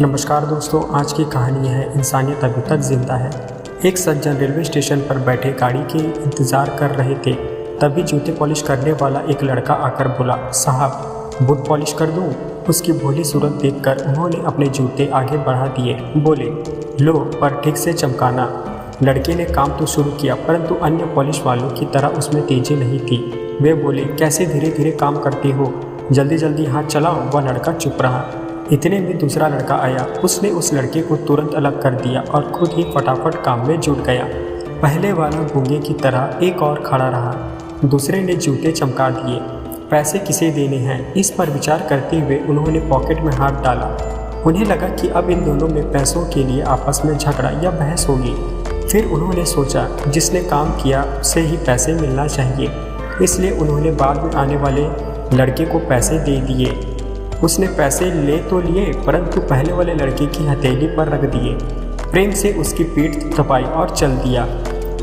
नमस्कार दोस्तों, आज की कहानी है इंसानियत अभी तक जिंदा है। एक सज्जन रेलवे स्टेशन पर बैठे गाड़ी के इंतज़ार कर रहे थे। तभी जूते पॉलिश करने वाला एक लड़का आकर बोला, साहब बूट पॉलिश कर दूं? उसकी भोली सूरत देखकर उन्होंने अपने जूते आगे बढ़ा दिए। बोले, लो पर ठीक से चमकाना। लड़के ने काम तो शुरू किया, परंतु अन्य पॉलिश वालों की तरह उसमें तेजी नहीं थी। वे बोले, कैसे धीरे धीरे काम करती हो, जल्दी जल्दी हाथ चलाओ। वह लड़का चुप रहा। इतने में दूसरा लड़का आया। उसने उस लड़के को तुरंत अलग कर दिया और खुद ही फटाफट काम में जुट गया। पहले वाला गूंगे की तरह एक और खड़ा रहा। दूसरे ने जूते चमका दिए। पैसे किसे देने हैं, इस पर विचार करते हुए उन्होंने पॉकेट में हाथ डाला। उन्हें लगा कि अब इन दोनों में पैसों के लिए आपस में झगड़ा या बहस होगी। फिर उन्होंने सोचा, जिसने काम किया उसे ही पैसे मिलना चाहिए, इसलिए उन्होंने बाद में आने वाले लड़के को पैसे दे दिए। उसने पैसे ले तो लिए, परंतु पहले वाले लड़के की हथेली पर रख दिए। प्रेम से उसकी पीठ थपथपाई और चल दिया।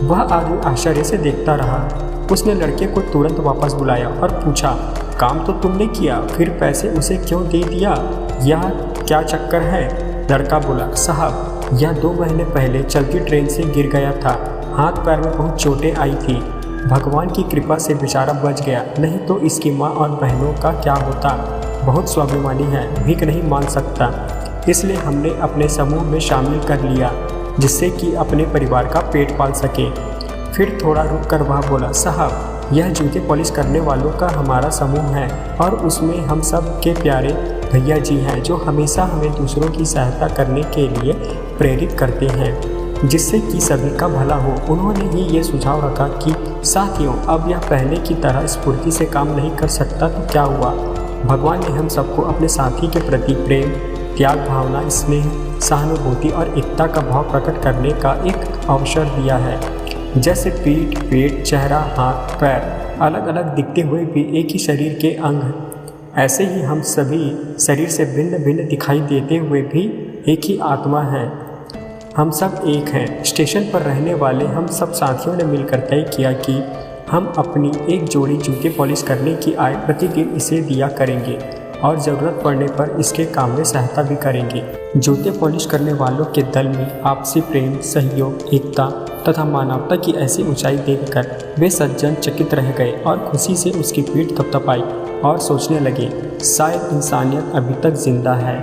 वह आदमी आश्चर्य से देखता रहा। उसने लड़के को तुरंत वापस बुलाया और पूछा, काम तो तुमने किया, फिर पैसे उसे क्यों दे दिया? यह क्या चक्कर है? लड़का बोला, साहब यह 2 महीने पहले चलती ट्रेन से गिर गया था। हाथ पैर में बहुत चोटें आई थी। भगवान की कृपा से बेचारा बच गया, नहीं तो इसकी माँ और बहनों का क्या होता। बहुत स्वाभिमानी है, भीख नहीं मांग सकता, इसलिए हमने अपने समूह में शामिल कर लिया, जिससे कि अपने परिवार का पेट पाल सके। फिर थोड़ा रुक कर वह बोला, साहब यह जूते पॉलिश करने वालों का हमारा समूह है और उसमें हम सब के प्यारे भैया जी हैं, जो हमेशा हमें दूसरों की सहायता करने के लिए प्रेरित करते हैं, जिससे कि सभी का भला हो। उन्होंने ही ये सुझाव रखा कि साथियों, अब यह पहले की तरह स्फूर्ति से काम नहीं कर सकता तो क्या हुआ? भगवान ने हम सबको अपने साथी के प्रति प्रेम, त्याग भावना, स्नेह, सहानुभूति और एकता का भाव प्रकट करने का एक अवसर दिया है। जैसे पीठ, पेट, चेहरा, हाथ, पैर अलग अलग दिखते हुए भी एक ही शरीर के अंग, ऐसे ही हम सभी शरीर से भिन्न भिन्न दिखाई देते हुए भी एक ही आत्मा है। हम सब एक हैं। स्टेशन पर रहने वाले हम सब साथियों ने मिलकर तय किया कि हम अपनी एक जोड़ी जूते पॉलिश करने की आय प्रतिदिन इसे दिया करेंगे और ज़रूरत पड़ने पर इसके काम में सहायता भी करेंगे। जूते पॉलिश करने वालों के दल में आपसी प्रेम, सहयोग, एकता तथा मानवता की ऐसी ऊंचाई देखकर वे सज्जन चकित रह गए और खुशी से उसकी पीठ थपथपाई और सोचने लगे, शायद इंसानियत अभी तक जिंदा है।